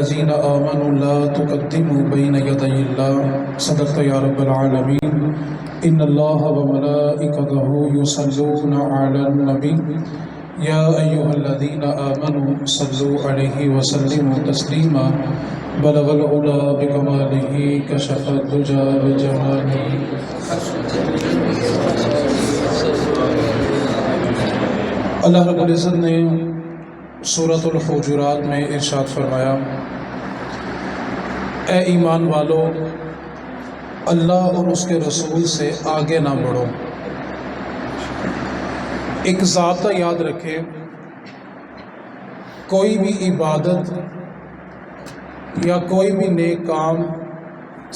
الذين آمنوا لا تقدموا بين يدي الله صدقت يا رب العالمين إن الله وملائكته يصلون على النبي يا أيها الذين آمنوا صلوا عليه وسلموا تسليما بلغ العلا بكماله كشف الدجى بجماله. اللہ رب العزت نے سورۃ الحجرات میں ارشاد فرمایا، اے ایمان والو، اللہ اور اس کے رسول سے آگے نہ بڑھو۔ ایک ضابطہ یاد رکھے، کوئی بھی عبادت یا کوئی بھی نیک کام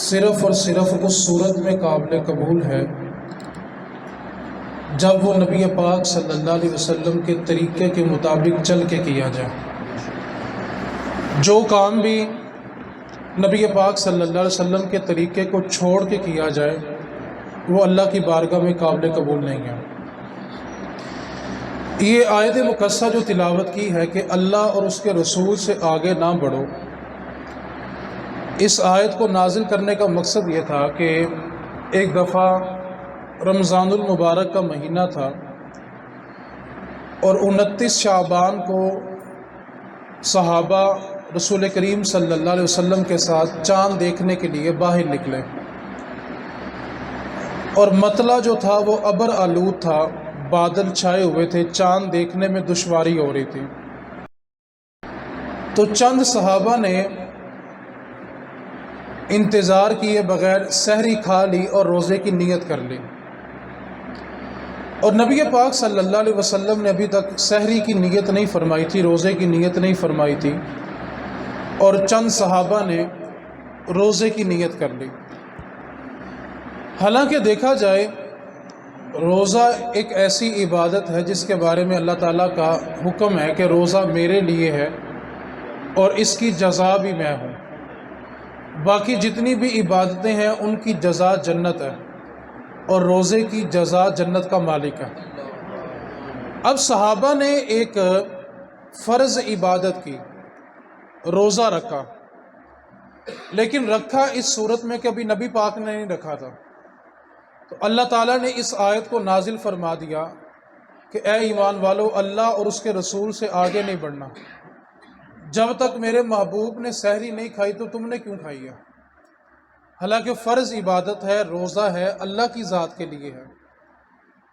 صرف اور صرف اس صورت میں قابل قبول ہے جب وہ نبی پاک صلی اللہ علیہ وسلم کے طریقے کے مطابق چل کے کیا جائے۔ جو کام بھی نبی پاک صلی اللہ علیہ وسلم کے طریقے کو چھوڑ کے کیا جائے وہ اللہ کی بارگاہ میں قابل قبول نہیں ہے۔ یہ آیت مقدسہ جو تلاوت کی ہے کہ اللہ اور اس کے رسول سے آگے نہ بڑھو، اس آیت کو نازل کرنے کا مقصد یہ تھا کہ ایک دفعہ رمضان المبارک کا مہینہ تھا اور 29 شعبان کو صحابہ رسول کریم صلی اللہ علیہ وسلم کے ساتھ چاند دیکھنے کے لیے باہر نکلے، اور مطلع جو تھا وہ ابر آلود تھا، بادل چھائے ہوئے تھے، چاند دیکھنے میں دشواری ہو رہی تھی۔ تو چند صحابہ نے انتظار کیے بغیر سحری کھا لی اور روزے کی نیت کر لی، اور نبی پاک صلی اللہ علیہ وسلم نے ابھی تک سحری کی نیت نہیں فرمائی تھی، روزے کی نیت نہیں فرمائی تھی، اور چند صحابہ نے روزے کی نیت کر لی۔ حالانکہ دیکھا جائے روزہ ایک ایسی عبادت ہے جس کے بارے میں اللہ تعالیٰ کا حکم ہے کہ روزہ میرے لیے ہے اور اس کی جزا بھی میں ہوں۔ باقی جتنی بھی عبادتیں ہیں ان کی جزا جنت ہے، اور روزے کی جزا جنت کا مالک ہے۔ اب صحابہ نے ایک فرض عبادت کی، روزہ رکھا، لیکن رکھا اس صورت میں کہ ابھی نبی پاک نے نہیں رکھا تھا۔ تو اللہ تعالیٰ نے اس آیت کو نازل فرما دیا کہ اے ایمان والو، اللہ اور اس کے رسول سے آگے نہیں بڑھنا۔ جب تک میرے محبوب نے سحری نہیں کھائی تو تم نے کیوں کھائی ہے؟ حالانکہ فرض عبادت ہے، روزہ ہے، اللہ کی ذات کے لیے ہے،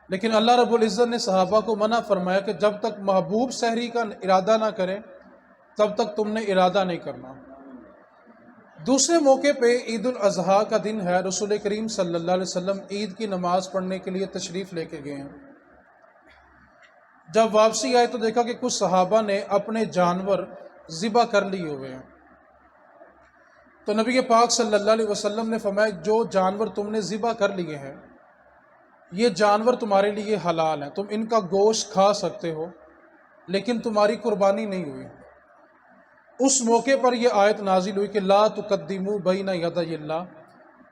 لیکن اللہ رب العزت نے صحابہ کو منع فرمایا کہ جب تک محبوب سحری کا ارادہ نہ کریں تب تک تم نے ارادہ نہیں کرنا۔ دوسرے موقع پہ عید الاضحیٰ کا دن ہے، رسول کریم صلی اللہ علیہ وسلم عید کی نماز پڑھنے کے لیے تشریف لے کے گئے ہیں۔ جب واپسی آئے تو دیکھا کہ کچھ صحابہ نے اپنے جانور ذبح کر لیے ہوئے ہیں۔ تو نبی پاک صلی اللہ علیہ وسلم نے فرمایا جو جانور تم نے ذبح کر لیے ہیں یہ جانور تمہارے لیے حلال ہیں، تم ان کا گوشت کھا سکتے ہو، لیکن تمہاری قربانی نہیں ہوئی۔ اس موقع پر یہ آیت نازل ہوئی کہ لا تقدموا بین یدی اللہ،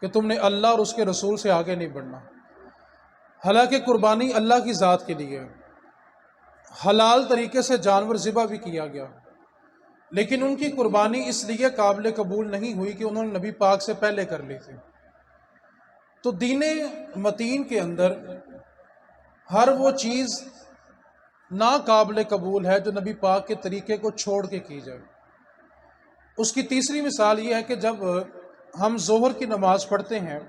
کہ تم نے اللہ اور اس کے رسول سے آگے نہیں بڑھنا۔ حالانکہ قربانی اللہ کی ذات کے لیے ہے، حلال طریقے سے جانور ذبح بھی کیا گیا، لیکن ان کی قربانی اس لیے قابل قبول نہیں ہوئی کہ انہوں نے نبی پاک سے پہلے کر لی تھی۔ تو دین متین کے اندر ہر وہ چیز ناقابل قبول ہے جو نبی پاک کے طریقے کو چھوڑ کے کی جائے۔ اس کی تیسری مثال یہ ہے کہ جب ہم ظہر کی نماز پڑھتے ہیں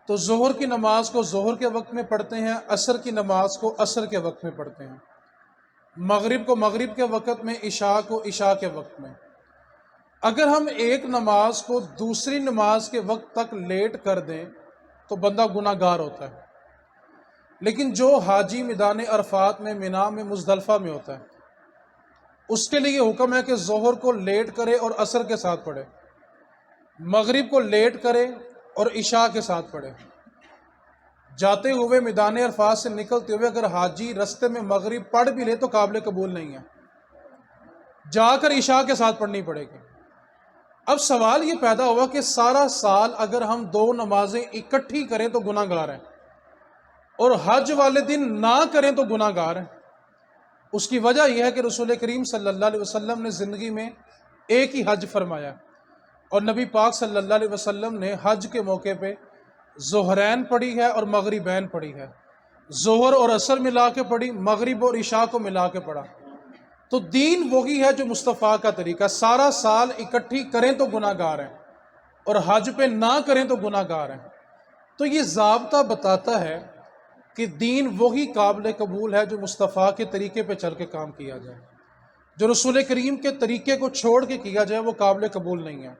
تو ظہر کی نماز کو ظہر کے وقت میں پڑھتے ہیں، عصر کی نماز کو عصر کے وقت میں پڑھتے ہیں، مغرب کو مغرب کے وقت میں، عشاء کو عشاء کے وقت میں۔ اگر ہم ایک نماز کو دوسری نماز کے وقت تک لیٹ کر دیں تو بندہ گناہ گار ہوتا ہے، لیکن جو حاجی میدان عرفات میں، مینا میں، مزدلفہ میں ہوتا ہے اس کے لیے حکم ہے کہ ظہر کو لیٹ کرے اور عصر کے ساتھ پڑھے، مغرب کو لیٹ کرے اور عشاء کے ساتھ پڑھے۔ جاتے ہوئے میدان عرفات سے نکلتے ہوئے اگر حاجی رستے میں مغرب پڑھ بھی لے تو قابل قبول نہیں ہے، جا کر عشاء کے ساتھ پڑھنی پڑے گی۔ اب سوال یہ پیدا ہوا کہ سارا سال اگر ہم دو نمازیں اکٹھی کریں تو گناہ گار ہیں، اور حج والے دن نہ کریں تو گناہ گار ہیں۔ اس کی وجہ یہ ہے کہ رسول کریم صلی اللہ علیہ وسلم نے زندگی میں ایک ہی حج فرمایا، اور نبی پاک صلی اللہ علیہ وسلم نے حج کے موقع پہ ظہرین پڑھی ہے اور مغربین پڑھی ہے، ظہر اور عصر ملا کے پڑھی، مغرب اور عشاء کو ملا کے پڑھا۔ تو دین وہی ہے جو مصطفیٰ کا طریقہ، سارا سال اکٹھی کریں تو گناہ گار ہیں اور حج پہ نہ کریں تو گناہ گار ہیں۔ تو یہ ضابطہ بتاتا ہے کہ دین وہی قابل قبول ہے جو مصطفیٰ کے طریقے پہ چل کے کام کیا جائے، جو رسول کریم کے طریقے کو چھوڑ کے کیا جائے وہ قابل قبول نہیں ہے۔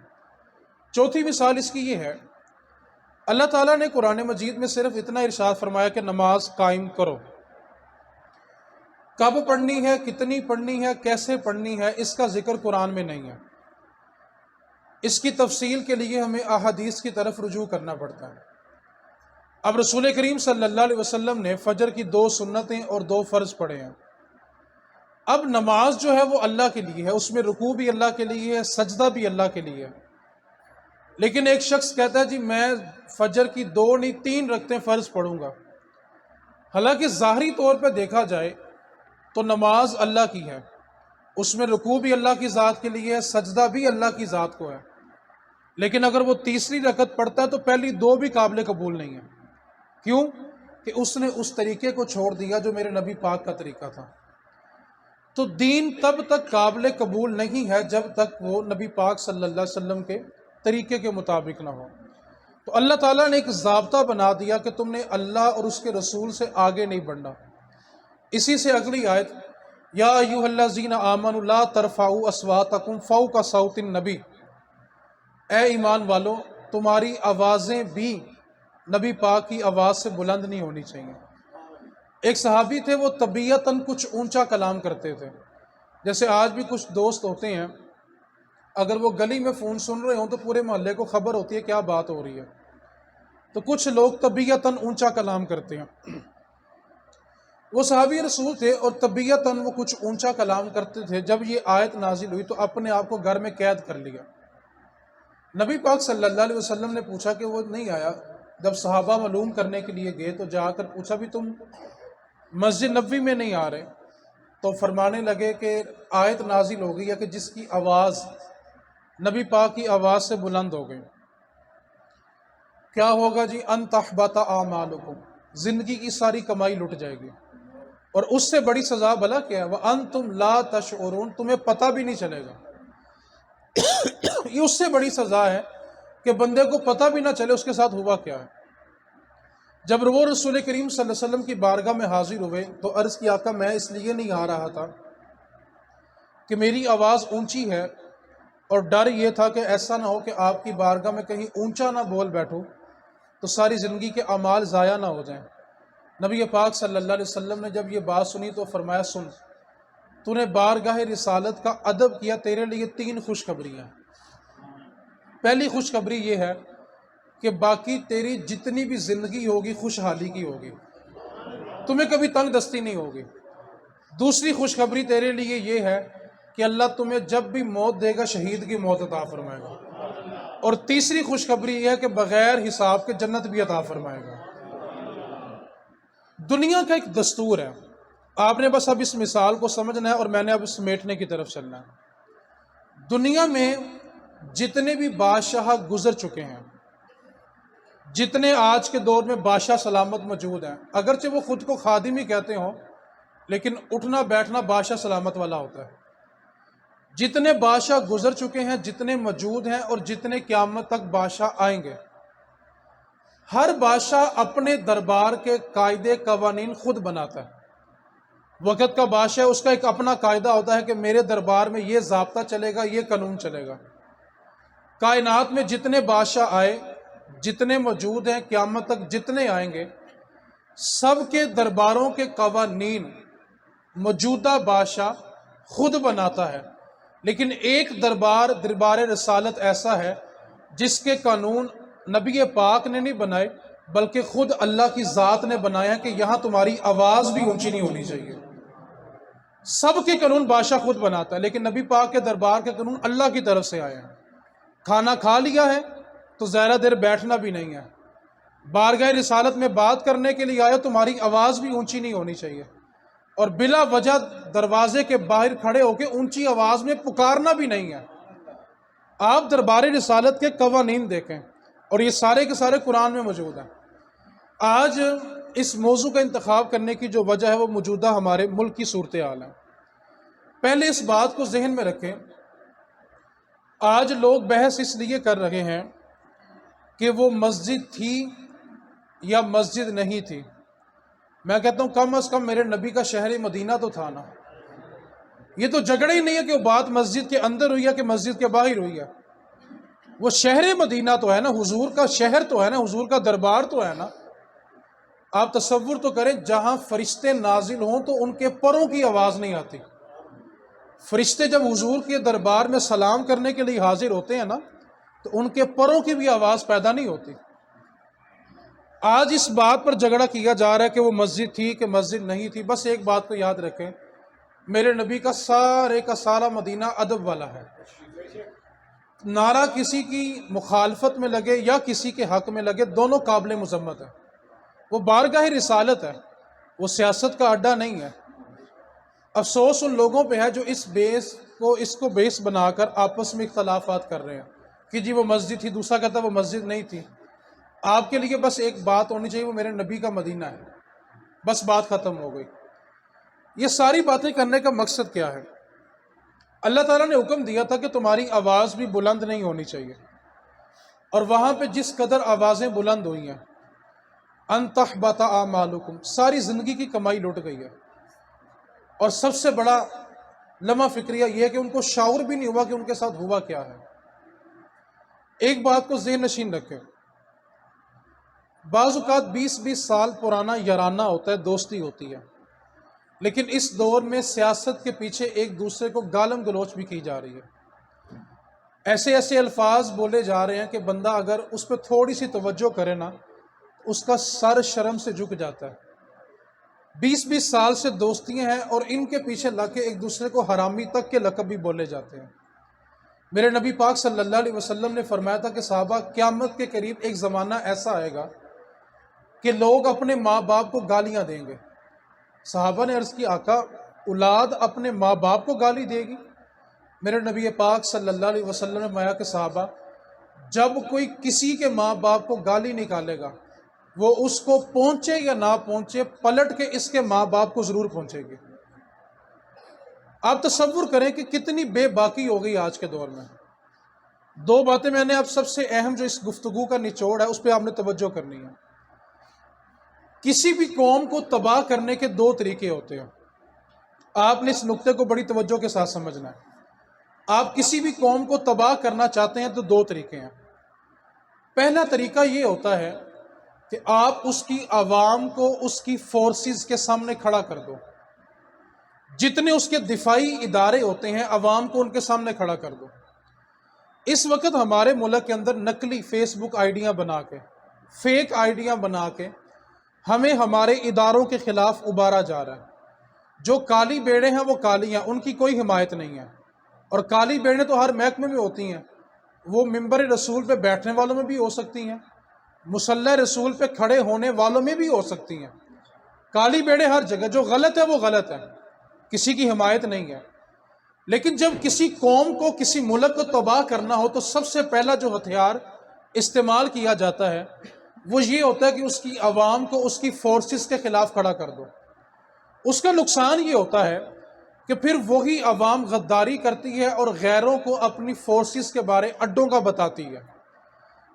چوتھی مثال اس کی یہ ہے، اللہ تعالیٰ نے قرآن مجید میں صرف اتنا ارشاد فرمایا کہ نماز قائم کرو۔ کب پڑھنی ہے، کتنی پڑھنی ہے، کیسے پڑھنی ہے، اس کا ذکر قرآن میں نہیں ہے۔ اس کی تفصیل کے لیے ہمیں احادیث کی طرف رجوع کرنا پڑتا ہے۔ اب رسول کریم صلی اللہ علیہ وسلم نے فجر کی 2 سنتیں اور 2 فرض پڑھے ہیں۔ اب نماز جو ہے وہ اللہ کے لیے ہے، اس میں رکوع بھی اللہ کے لیے ہے، سجدہ بھی اللہ کے لیے ہے۔ لیکن ایک شخص کہتا ہے جی میں فجر کی 2 نہیں 3 رکعتیں فرض پڑھوں گا، حالانکہ ظاہری طور پہ دیکھا جائے تو نماز اللہ کی ہے، اس میں رکوع بھی اللہ کی ذات کے لیے ہے، سجدہ بھی اللہ کی ذات کو ہے، لیکن اگر وہ تیسری رکعت پڑھتا ہے تو پہلی 2 بھی قابل قبول نہیں ہے۔ کیوں؟ کہ اس نے اس طریقے کو چھوڑ دیا جو میرے نبی پاک کا طریقہ تھا۔ تو دین تب تک قابل قبول نہیں ہے جب تک وہ نبی پاک صلی اللہ علیہ وسلم کے طریقے کے مطابق نہ ہو۔ تو اللہ تعالیٰ نے ایک ضابطہ بنا دیا کہ تم نے اللہ اور اس کے رسول سے آگے نہیں بڑھنا۔ اسی سے اگلی آیت، یا ایھا الذین آمنوا لا ترفعوا اصواتکم فوق صوت النبی، اے ایمان والو تمہاری آوازیں بھی نبی پاک کی آواز سے بلند نہیں ہونی چاہیے۔ ایک صحابی تھے، وہ طبیعتاً کچھ اونچا کلام کرتے تھے، جیسے آج بھی کچھ دوست ہوتے ہیں اگر وہ گلی میں فون سن رہے ہوں تو پورے محلے کو خبر ہوتی ہے کیا بات ہو رہی ہے۔ تو کچھ لوگ طبیعتاً اونچا کلام کرتے ہیں، وہ صحابی رسول تھے اور طبیعتاً وہ کچھ اونچا کلام کرتے تھے۔ جب یہ آیت نازل ہوئی تو اپنے آپ کو گھر میں قید کر لیا۔ نبی پاک صلی اللہ علیہ وسلم نے پوچھا کہ وہ نہیں آیا، جب صحابہ معلوم کرنے کے لیے گئے تو جا کر پوچھا بھی تم مسجد نبوی میں نہیں آ رہے؟ تو فرمانے لگے کہ آیت نازل ہو گئی ہے کہ جس کی آواز نبی پاک کی آواز سے بلند ہو گئی، کیا ہوگا جی؟ ان تحبط اعمالکم، زندگی کی ساری کمائی لٹ جائے گی، اور اس سے بڑی سزا بھلا کیا ہے، وانتم لا تشعرون، تمہیں پتہ بھی نہیں چلے گا۔ یہ اس سے بڑی سزا ہے کہ بندے کو پتہ بھی نہ چلے اس کے ساتھ ہوا کیا ہے۔ جب وہ رسول کریم صلی اللہ علیہ وسلم کی بارگاہ میں حاضر ہوئے تو عرض کیا، آقا میں اس لیے نہیں آ رہا تھا کہ میری آواز اونچی ہے، اور ڈر یہ تھا کہ ایسا نہ ہو کہ آپ کی بارگاہ میں کہیں اونچا نہ بول بیٹھوں تو ساری زندگی کے اعمال ضائع نہ ہو جائیں۔ نبی پاک صلی اللہ علیہ وسلم نے جب یہ بات سنی تو فرمایا، سن، تو نے بارگاہ رسالت کا ادب کیا، تیرے لیے 3 خوشخبریاں۔ پہلی خوشخبری یہ ہے کہ باقی تیری جتنی بھی زندگی ہوگی خوشحالی کی ہوگی، تمہیں کبھی تنگ دستی نہیں ہوگی۔ دوسری خوشخبری تیرے لیے یہ ہے کہ اللہ تمہیں جب بھی موت دے گا شہید کی موت عطا فرمائے گا، اور تیسری خوشخبری یہ ہے کہ بغیر حساب کے جنت بھی عطا فرمائے گا۔ دنیا کا ایک دستور ہے، آپ نے بس اب اس مثال کو سمجھنا ہے اور میں نے اب سمیٹنے کی طرف چلنا ہے۔ دنیا میں جتنے بھی بادشاہ گزر چکے ہیں، جتنے آج کے دور میں بادشاہ سلامت موجود ہیں، اگرچہ وہ خود کو خادم ہی کہتے ہوں لیکن اٹھنا بیٹھنا بادشاہ سلامت والا ہوتا ہے۔ جتنے بادشاہ گزر چکے ہیں، جتنے موجود ہیں اور جتنے قیامت تک بادشاہ آئیں گے، ہر بادشاہ اپنے دربار کے قاعدے قوانین خود بناتا ہے۔ وقت کا بادشاہ اس کا ایک اپنا قاعدہ ہوتا ہے کہ میرے دربار میں یہ ضابطہ چلے گا، یہ قانون چلے گا۔ کائنات میں جتنے بادشاہ آئے، جتنے موجود ہیں، قیامت تک جتنے آئیں گے، سب کے درباروں کے قوانین موجودہ بادشاہ خود بناتا ہے، لیکن ایک دربار رسالت ایسا ہے جس کے قانون نبی پاک نے نہیں بنائے بلکہ خود اللہ کی ذات نے بنایا کہ یہاں تمہاری آواز بھی اونچی نہیں ہونی چاہیے۔ سب کے قانون بادشاہ خود بناتا ہے، لیکن نبی پاک کے دربار کے قانون اللہ کی طرف سے آئے ہیں۔ کھانا کھا لیا ہے تو زیادہ دیر بیٹھنا بھی نہیں ہے، بارگاہ رسالت میں بات کرنے کے لیے آئے تمہاری آواز بھی اونچی نہیں ہونی چاہیے، اور بلا وجہ دروازے کے باہر کھڑے ہو کے اونچی آواز میں پکارنا بھی نہیں ہے۔ آپ دربار رسالت کے قوانین دیکھیں اور یہ سارے کے سارے قرآن میں موجود ہیں۔ آج اس موضوع کا انتخاب کرنے کی جو وجہ ہے وہ موجودہ ہمارے ملک کی صورتحال ہے۔ پہلے اس بات کو ذہن میں رکھیں، آج لوگ بحث اس لیے کر رہے ہیں کہ وہ مسجد تھی یا مسجد نہیں تھی۔ میں کہتا ہوں کم از کم میرے نبی کا شہر مدینہ تو تھا نا۔ یہ تو جھگڑا ہی نہیں ہے کہ وہ بات مسجد کے اندر ہوئی ہے کہ مسجد کے باہر ہوئی ہے، وہ شہر مدینہ تو ہے نا، حضور کا شہر تو ہے نا، حضور کا دربار تو ہے نا۔ آپ تصور تو کریں، جہاں فرشتے نازل ہوں تو ان کے پروں کی آواز نہیں آتی۔ فرشتے جب حضور کے دربار میں سلام کرنے کے لیے حاضر ہوتے ہیں نا تو ان کے پروں کی بھی آواز پیدا نہیں ہوتی۔ آج اس بات پر جھگڑا کیا جا رہا ہے کہ وہ مسجد تھی کہ مسجد نہیں تھی۔ بس ایک بات کو یاد رکھیں، میرے نبی کا سارے کا سارا مدینہ ادب والا ہے۔ نعرہ کسی کی مخالفت میں لگے یا کسی کے حق میں لگے، دونوں قابل مذمت ہے۔ وہ بارگاہ رسالت ہے، وہ سیاست کا اڈا نہیں ہے۔ افسوس ان لوگوں پہ ہے جو اس کو بیس بنا کر آپس میں اختلافات کر رہے ہیں کہ جی وہ مسجد تھی، دوسرا کہتا ہے وہ مسجد نہیں تھی۔ آپ کے لیے بس ایک بات ہونی چاہیے، وہ میرے نبی کا مدینہ ہے، بس بات ختم ہو گئی۔ یہ ساری باتیں کرنے کا مقصد کیا ہے؟ اللہ تعالیٰ نے حکم دیا تھا کہ تمہاری آواز بھی بلند نہیں ہونی چاہیے، اور وہاں پہ جس قدر آوازیں بلند ہوئی ہیں، ان تحبط اعمالکم، ساری زندگی کی کمائی لٹ گئی ہے۔ اور سب سے بڑا لمحہ فکریہ یہ ہے کہ ان کو شعور بھی نہیں ہوا کہ ان کے ساتھ ہوا کیا ہے۔ ایک بات کو ذہن نشین رکھیں، بعض اوقات 20 سال پرانا یارانہ ہوتا ہے، دوستی ہوتی ہے، لیکن اس دور میں سیاست کے پیچھے ایک دوسرے کو گالم گلوچ بھی کی جا رہی ہے۔ ایسے ایسے الفاظ بولے جا رہے ہیں کہ بندہ اگر اس پہ تھوڑی سی توجہ کرے نا، اس کا سر شرم سے جھک جاتا ہے۔ 20 سال سے دوستیاں ہیں اور ان کے پیچھے لگ کے ایک دوسرے کو حرامی تک کے لقب بھی بولے جاتے ہیں۔ میرے نبی پاک صلی اللہ علیہ وسلم نے فرمایا تھا کہ صحابہ، قیامت کے قریب ایک زمانہ ایسا آئے گا کہ لوگ اپنے ماں باپ کو گالیاں دیں گے۔ صحابہ نے عرض کی، آقا اولاد اپنے ماں باپ کو گالی دے گی؟ میرے نبی پاک صلی اللہ علیہ وسلم نے فرمایا کہ صحابہ، جب کوئی کسی کے ماں باپ کو گالی نکالے گا، وہ اس کو پہنچے یا نہ پہنچے، پلٹ کے اس کے ماں باپ کو ضرور پہنچے گی۔ آپ تصور کریں کہ کتنی بے باکی ہو گئی آج کے دور میں۔ دو باتیں میں نے اب سب سے اہم جو اس گفتگو کا نچوڑ ہے اس پہ آپ نے توجہ کرنی ہے۔ کسی بھی قوم کو تباہ کرنے کے دو طریقے ہوتے ہیں، آپ نے اس نقطے کو بڑی توجہ کے ساتھ سمجھنا ہے۔ آپ کسی بھی قوم کو تباہ کرنا چاہتے ہیں تو دو طریقے ہیں۔ پہلا طریقہ یہ ہوتا ہے کہ آپ اس کی عوام کو اس کی فورسز کے سامنے کھڑا کر دو، جتنے اس کے دفاعی ادارے ہوتے ہیں عوام کو ان کے سامنے کھڑا کر دو۔ اس وقت ہمارے ملک کے اندر نقلی فیس بک آئیڈیاں بنا کے، فیک آئیڈیاں بنا کے ہمیں ہمارے اداروں کے خلاف ابھارا جا رہا ہے۔ جو کالی بیڑے ہیں وہ کالی ہیں، ان کی کوئی حمایت نہیں ہے، اور کالی بیڑیں تو ہر محکمے میں ہوتی ہیں، وہ ممبر رسول پہ بیٹھنے والوں میں بھی ہو سکتی ہیں، مصلی رسول پہ کھڑے ہونے والوں میں بھی ہو سکتی ہیں۔ کالی بیڑے ہر جگہ، جو غلط ہے وہ غلط ہے، کسی کی حمایت نہیں ہے۔ لیکن جب کسی قوم کو، کسی ملک کو تباہ کرنا ہو تو سب سے پہلا جو ہتھیار استعمال کیا جاتا ہے وہ یہ ہوتا ہے کہ اس کی عوام کو اس کی فورسز کے خلاف کھڑا کر دو۔ اس کا نقصان یہ ہوتا ہے کہ پھر وہی عوام غداری کرتی ہے اور غیروں کو اپنی فورسز کے بارے اڈوں کا بتاتی ہے۔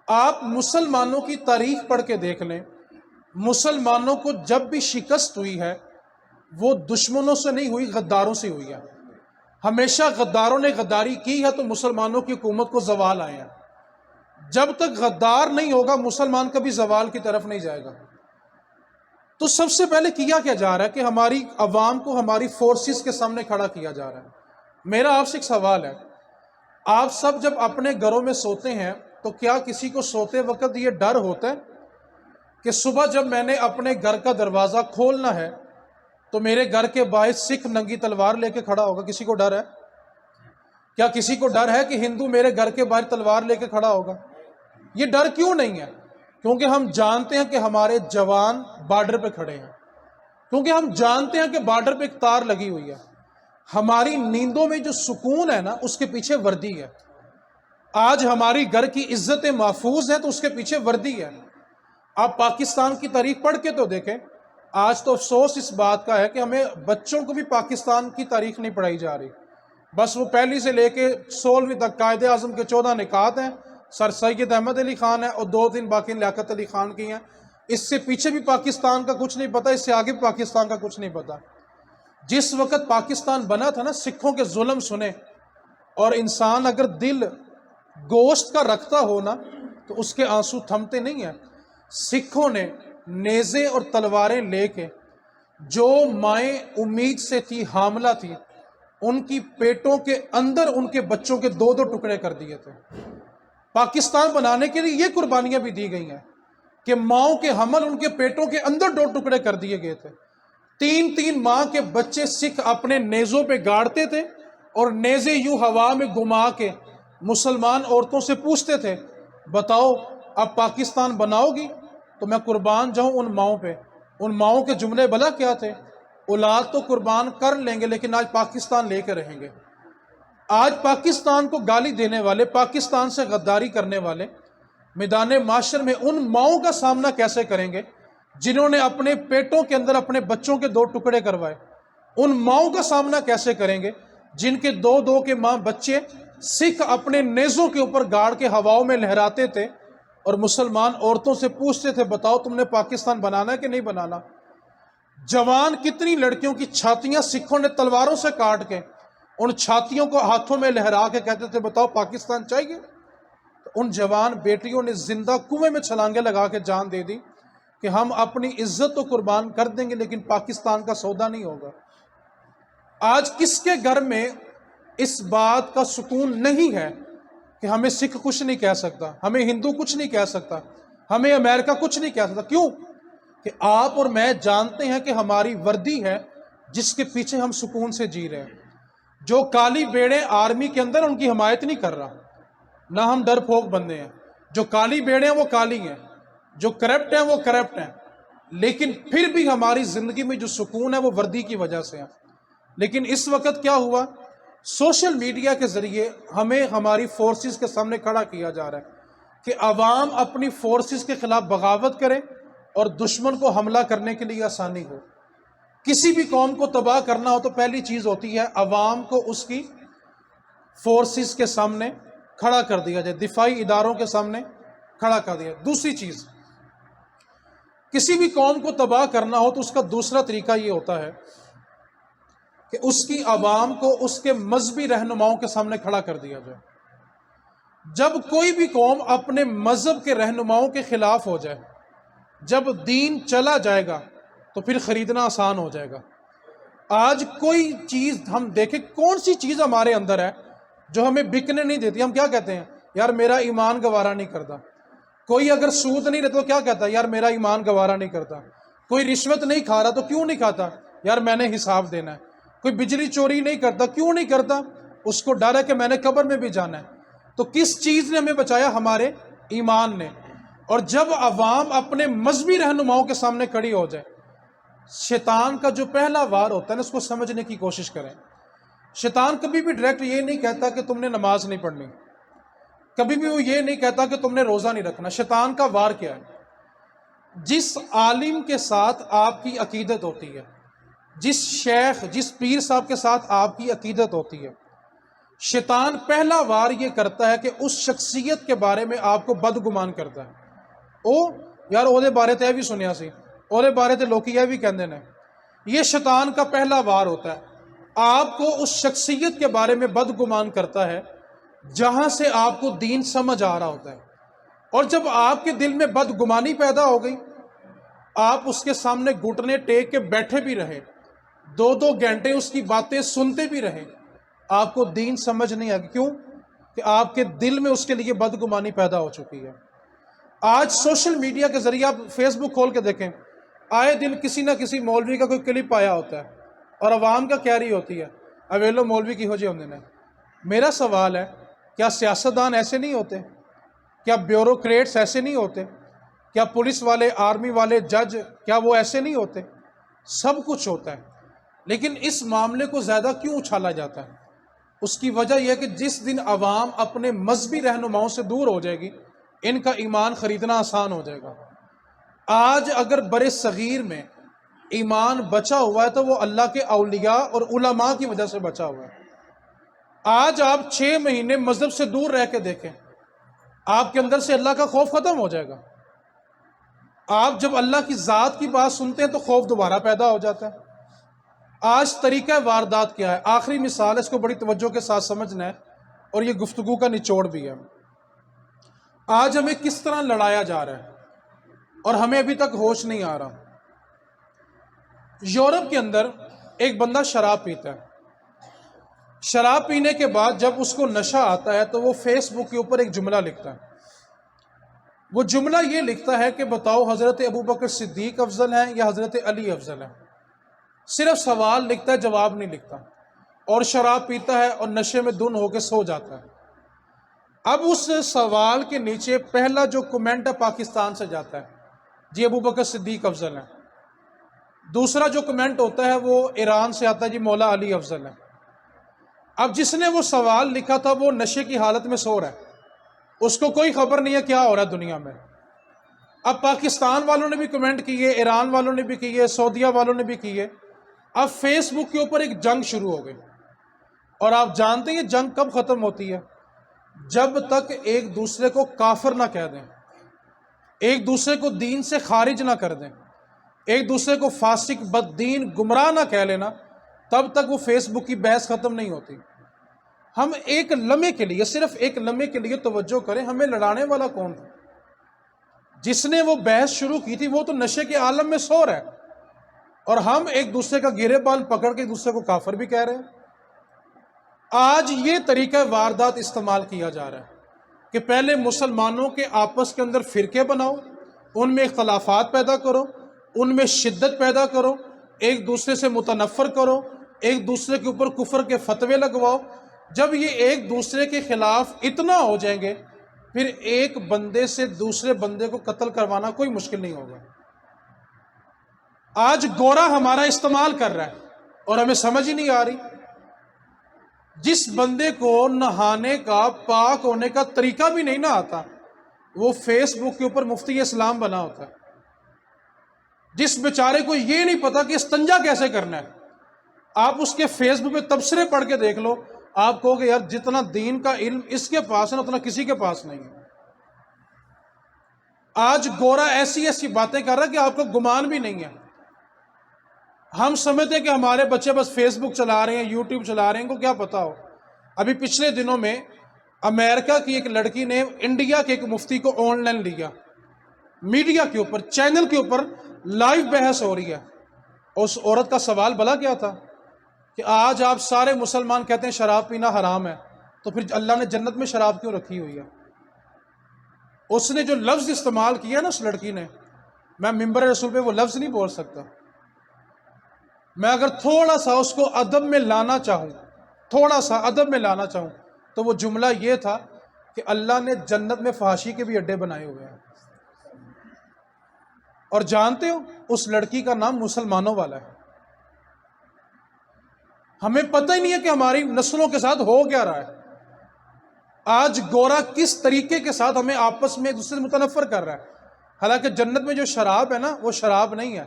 آپ مسلمانوں کی تاریخ پڑھ کے دیکھ لیں، مسلمانوں کو جب بھی شکست ہوئی ہے وہ دشمنوں سے نہیں ہوئی، غداروں سے ہوئی ہے۔ ہمیشہ غداروں نے غداری کی ہے تو مسلمانوں کی حکومت کو زوال آئے ہیں۔ جب تک غدار نہیں ہوگا مسلمان کبھی زوال کی طرف نہیں جائے گا۔ تو سب سے پہلے کیا جا رہا ہے کہ ہماری عوام کو ہماری فورسز کے سامنے کھڑا کیا جا رہا ہے۔ میرا آپ سے ایک سوال ہے، آپ سب جب اپنے گھروں میں سوتے ہیں تو کیا کسی کو سوتے وقت یہ ڈر ہوتا ہے کہ صبح جب میں نے اپنے گھر کا دروازہ کھولنا ہے تو میرے گھر کے باہر سکھ ننگی تلوار لے کے کھڑا ہوگا؟ کسی کو ڈر ہے؟ کیا کسی کو ڈر ہے کہ ہندو میرے گھر کے باہر تلوار لے کے کھڑا ہوگا؟ یہ ڈر کیوں نہیں ہے؟ کیونکہ ہم جانتے ہیں کہ ہمارے جوان بارڈر پہ کھڑے ہیں، کیونکہ ہم جانتے ہیں کہ بارڈر پہ ایک تار لگی ہوئی ہے۔ ہماری نیندوں میں جو سکون ہے نا، اس کے پیچھے وردی ہے۔ آج ہماری گھر کی عزت محفوظ ہے تو اس کے پیچھے وردی ہے۔ آپ پاکستان کی تاریخ پڑھ کے تو دیکھیں، آج تو افسوس اس بات کا ہے کہ ہمیں بچوں کو بھی پاکستان کی تاریخ نہیں پڑھائی جا رہی۔ بس وہ پہلی سے لے کے 16ویں تک قائد اعظم کے 14 نکات ہیں، سر سید احمد علی خان ہے اور 2-3 باقی لیاقت علی خان کی ہیں۔ اس سے پیچھے بھی پاکستان کا کچھ نہیں پتہ، اس سے آگے بھی پاکستان کا کچھ نہیں پتہ۔ جس وقت پاکستان بنا تھا نا، سکھوں کے ظلم سنے، اور انسان اگر دل گوشت کا رکھتا ہو نا تو اس کے آنسو تھمتے نہیں ہیں۔ سکھوں نے نیزے اور تلواریں لے کے جو مائیں امید سے تھی، حاملہ تھی، ان کی پیٹوں کے اندر ان کے بچوں کے 2-2 ٹکڑے کر دیے تھے۔ پاکستان بنانے کے لیے یہ قربانیاں بھی دی گئی ہیں کہ ماؤں کے حمل ان کے پیٹوں کے اندر 2 ٹکڑے کر دیے گئے تھے۔ 3-3 ماہ کے بچے سکھ اپنے نیزوں پہ گاڑتے تھے اور نیزے یوں ہوا میں گھما کے مسلمان عورتوں سے پوچھتے تھے، بتاؤ اب پاکستان بناؤ گی تو میں قربان جاؤں ان ماؤں پہ۔ ان ماؤں کے جملے بلا کیا تھے؟ اولاد تو قربان کر لیں گے لیکن آج پاکستان لے کے رہیں گے۔ آج پاکستان کو گالی دینے والے، پاکستان سے غداری کرنے والے میدان معاشر میں ان ماؤں کا سامنا کیسے کریں گے جنہوں نے اپنے پیٹوں کے اندر اپنے بچوں کے 2 ٹکڑے کروائے؟ ان ماؤں کا سامنا کیسے کریں گے جن کے 2-2 کے ماں بچے سکھ اپنے نیزوں کے اوپر گاڑ کے ہواؤں میں لہراتے تھے اور مسلمان عورتوں سے پوچھتے تھے، بتاؤ تم نے پاکستان بنانا ہے کہ نہیں بنانا؟ جوان کتنی لڑکیوں کی چھاتیاں سکھوں نے تلواروں سے کاٹ کے ان چھاتیوں کو ہاتھوں میں لہرا کے کہتے تھے، بتاؤ پاکستان چاہیے؟ تو ان جوان بیٹیوں نے زندہ کنویں میں چھلانگیں لگا کے جان دے دی کہ ہم اپنی عزت تو قربان کر دیں گے لیکن پاکستان کا سودا نہیں ہوگا۔ آج کس کے گھر میں اس بات کا سکون نہیں ہے کہ ہمیں سکھ کچھ نہیں کہہ سکتا، ہمیں ہندو کچھ نہیں کہہ سکتا، ہمیں امریکہ کچھ نہیں کہہ سکتا؟ کیوں؟ کہ آپ اور میں جانتے ہیں کہ ہماری وردی ہے جس کے پیچھے ہم سکون سے جی رہے ہیں۔ جو کالی بیڑے آرمی کے اندر ان کی حمایت نہیں کر رہا، نہ ہم ڈر پھوک بندے ہیں۔ جو کالی بیڑے ہیں وہ کالی ہیں، جو کرپٹ ہیں وہ کرپٹ ہیں، لیکن پھر بھی ہماری زندگی میں جو سکون ہے وہ وردی کی وجہ سے ہے۔ لیکن اس وقت کیا ہوا؟ سوشل میڈیا کے ذریعے ہمیں ہماری فورسز کے سامنے کھڑا کیا جا رہا ہے کہ عوام اپنی فورسز کے خلاف بغاوت کرے اور دشمن کو حملہ کرنے کے لیے آسانی ہو۔ کسی بھی قوم کو تباہ کرنا ہو تو پہلی چیز ہوتی ہے عوام کو اس کی فورسز کے سامنے کھڑا کر دیا جائے، دفاعی اداروں کے سامنے کھڑا کر دیا۔ دوسری چیز، کسی بھی قوم کو تباہ کرنا ہو تو اس کا دوسرا طریقہ یہ ہوتا ہے کہ اس کی عوام کو اس کے مذہبی رہنماؤں کے سامنے کھڑا کر دیا جائے۔ جب کوئی بھی قوم اپنے مذہب کے رہنماؤں کے خلاف ہو جائے، جب دین چلا جائے گا تو پھر خریدنا آسان ہو جائے گا۔ آج کوئی چیز ہم دیکھیں، کون سی چیز ہمارے اندر ہے جو ہمیں بکنے نہیں دیتی؟ ہم کیا کہتے ہیں؟ یار میرا ایمان گوارا نہیں کرتا۔ کوئی اگر سود نہیں لیتا تو کیا کہتا ہے؟ یار میرا ایمان گوارا نہیں کرتا۔ کوئی رشوت نہیں کھا رہا تو کیوں نہیں کھاتا؟ یار میں نے حساب دینا ہے۔ کوئی بجلی چوری نہیں کرتا، کیوں نہیں کرتا؟ اس کو ڈر ہے کہ میں نے قبر میں بھی جانا ہے۔ تو کس چیز نے ہمیں بچایا؟ ہمارے ایمان نے۔ اور جب عوام اپنے مذہبی رہنماؤں کے سامنے کھڑی ہو جائے، شیطان کا جو پہلا وار ہوتا ہے نا، اس کو سمجھنے کی کوشش کریں۔ شیطان کبھی بھی ڈائریکٹ یہ نہیں کہتا کہ تم نے نماز نہیں پڑھنی، کبھی بھی وہ یہ نہیں کہتا کہ تم نے روزہ نہیں رکھنا۔ شیطان کا وار کیا ہے؟ جس عالم کے ساتھ آپ کی عقیدت ہوتی ہے، جس شیخ، جس پیر صاحب کے ساتھ آپ کی عقیدت ہوتی ہے، شیطان پہلا وار یہ کرتا ہے کہ اس شخصیت کے بارے میں آپ کو بدگمان کرتا ہے۔ او یار وہ بارے تے بھی سنیا سی، وہ بارے تے لوکی یہ بھی کہندے نے۔ یہ شیطان کا پہلا وار ہوتا ہے، آپ کو اس شخصیت کے بارے میں بدگمان کرتا ہے جہاں سے آپ کو دین سمجھ آ رہا ہوتا ہے۔ اور جب آپ کے دل میں بدگمانی پیدا ہو گئی، آپ اس کے سامنے گھٹنے ٹیک کے بیٹھے بھی رہے، 2-2 گھنٹے اس کی باتیں سنتے بھی رہے، آپ کو دین سمجھ نہیں آگی۔ کیوں؟ کہ آپ کے دل میں اس کے لیے بدگمانی پیدا ہو چکی ہے۔ آج سوشل میڈیا کے ذریعے آپ فیس بک کھول کے دیکھیں، آئے دن کسی نہ کسی مولوی کا کوئی کلپ آیا ہوتا ہے اور عوام کا کہہ رہی ہوتی ہے، اویلو مولوی کی ہو جی ہم نے۔ میرا سوال ہے، کیا سیاستدان ایسے نہیں ہوتے؟ کیا بیوروکریٹس ایسے نہیں ہوتے؟ کیا پولیس والے، آرمی والے، جج، کیا وہ ایسے نہیں ہوتے؟ سب کچھ ہوتا ہے، لیکن اس معاملے کو زیادہ کیوں اچھالا جاتا ہے؟ اس کی وجہ یہ ہے کہ جس دن عوام اپنے مذہبی رہنماؤں سے دور ہو جائے گی، ان کا ایمان خریدنا آسان ہو جائے گا۔ آج اگر بر صغیر میں ایمان بچا ہوا ہے تو وہ اللہ کے اولیاء اور علماء کی وجہ سے بچا ہوا ہے۔ آج آپ 6 مہینے مذہب سے دور رہ کے دیکھیں، آپ کے اندر سے اللہ کا خوف ختم ہو جائے گا۔ آپ جب اللہ کی ذات کی بات سنتے ہیں تو خوف دوبارہ پیدا ہو جاتا ہے۔ آج طریقہ واردات کیا ہے؟ آخری مثال ہے، اس کو بڑی توجہ کے ساتھ سمجھنا ہے اور یہ گفتگو کا نچوڑ بھی ہے۔ آج ہمیں کس طرح لڑایا جا رہا ہے اور ہمیں ابھی تک ہوش نہیں آ رہا۔ یورپ کے اندر ایک بندہ شراب پیتا ہے، شراب پینے کے بعد جب اس کو نشہ آتا ہے تو وہ فیس بک کے اوپر ایک جملہ لکھتا ہے۔ وہ جملہ یہ لکھتا ہے کہ بتاؤ حضرت ابوبکر صدیق افضل ہیں یا حضرت علی افضل ہیں؟ صرف سوال لکھتا ہے، جواب نہیں لکھتا، اور شراب پیتا ہے اور نشے میں دھن ہو کے سو جاتا ہے۔ اب اس سوال کے نیچے پہلا جو کمنٹ ہے پاکستان سے جاتا ہے، جی ابوبکر صدیق افضل ہیں۔ دوسرا جو کمنٹ ہوتا ہے وہ ایران سے آتا ہے، جی مولا علی افضل ہیں۔ اب جس نے وہ سوال لکھا تھا وہ نشے کی حالت میں سو رہا ہے، اس کو کوئی خبر نہیں ہے کیا ہو رہا ہے دنیا میں۔ اب پاکستان والوں نے بھی کمنٹ کیے، ایران والوں نے بھی کیے، سعودیہ والوں نے بھی کیے۔ اب فیس بک کے اوپر ایک جنگ شروع ہو گئی، اور آپ جانتے ہیں یہ جنگ کب ختم ہوتی ہے؟ جب تک ایک دوسرے کو کافر نہ کہہ دیں، ایک دوسرے کو دین سے خارج نہ کر دیں، ایک دوسرے کو فاسق بددین گمراہ نہ کہہ لینا، تب تک وہ فیس بک کی بحث ختم نہیں ہوتی۔ ہم ایک لمحے کے لیے، صرف ایک لمحے کے لیے توجہ کریں، ہمیں لڑانے والا کون تھا؟ جس نے وہ بحث شروع کی تھی وہ تو نشے کے عالم میں سو رہا ہے، اور ہم ایک دوسرے کا گرے بال پکڑ کے ایک دوسرے کو کافر بھی کہہ رہے ہیں۔ آج یہ طریقہ واردات استعمال کیا جا رہا ہے کہ پہلے مسلمانوں کے آپس کے اندر فرقے بناؤ، ان میں اختلافات پیدا کرو، ان میں شدت پیدا کرو، ایک دوسرے سے متنفر کرو، ایک دوسرے کے اوپر کفر کے فتوے لگواؤ۔ جب یہ ایک دوسرے کے خلاف اتنا ہو جائیں گے، پھر ایک بندے سے دوسرے بندے کو قتل کروانا کوئی مشکل نہیں ہوگا۔ آج گورا ہمارا استعمال کر رہا ہے اور ہمیں سمجھ ہی نہیں آ رہی۔ جس بندے کو نہانے کا، پاک ہونے کا طریقہ بھی نہیں نہ آتا، وہ فیس بک کے اوپر مفتی اسلام بنا ہوتا ہے۔ جس بیچارے کو یہ نہیں پتا کہ استنجا کیسے کرنا ہے، آپ اس کے فیس بک پہ تبصرے پڑھ کے دیکھ لو، آپ کہو گے یار جتنا دین کا علم اس کے پاس ہے اتنا کسی کے پاس نہیں ہے۔ آج گورا ایسی ایسی باتیں کر رہا ہے کہ آپ کو گمان بھی نہیں ہے۔ ہم سمجھتے ہیں کہ ہمارے بچے بس فیس بک چلا رہے ہیں، یوٹیوب چلا رہے ہیں، ان کو کیا پتا ہو۔ ابھی پچھلے دنوں میں امریکہ کی ایک لڑکی نے انڈیا کے ایک مفتی کو آن لائن لیا، میڈیا کے اوپر، چینل کے اوپر لائیو بحث ہو رہی ہے۔ اس عورت کا سوال بھلا کیا تھا کہ آج آپ سارے مسلمان کہتے ہیں شراب پینا حرام ہے، تو پھر اللہ نے جنت میں شراب کیوں رکھی ہوئی ہے؟ اس نے جو لفظ استعمال کیا نا اس لڑکی نے، میں ممبر رسول پہ وہ لفظ نہیں بول سکتا۔ میں اگر تھوڑا سا اس کو ادب میں لانا چاہوں، تھوڑا سا ادب میں لانا چاہوں، تو وہ جملہ یہ تھا کہ اللہ نے جنت میں فحاشی کے بھی اڈے بنائے ہوئے ہیں۔ اور جانتے ہو اس لڑکی کا نام مسلمانوں والا ہے۔ ہمیں پتہ ہی نہیں ہے کہ ہماری نسلوں کے ساتھ ہو کیا رہا ہے۔ آج گورا کس طریقے کے ساتھ ہمیں آپس میں ایک دوسرے سے متنفر کر رہا ہے۔ حالانکہ جنت میں جو شراب ہے نا وہ شراب نہیں ہے۔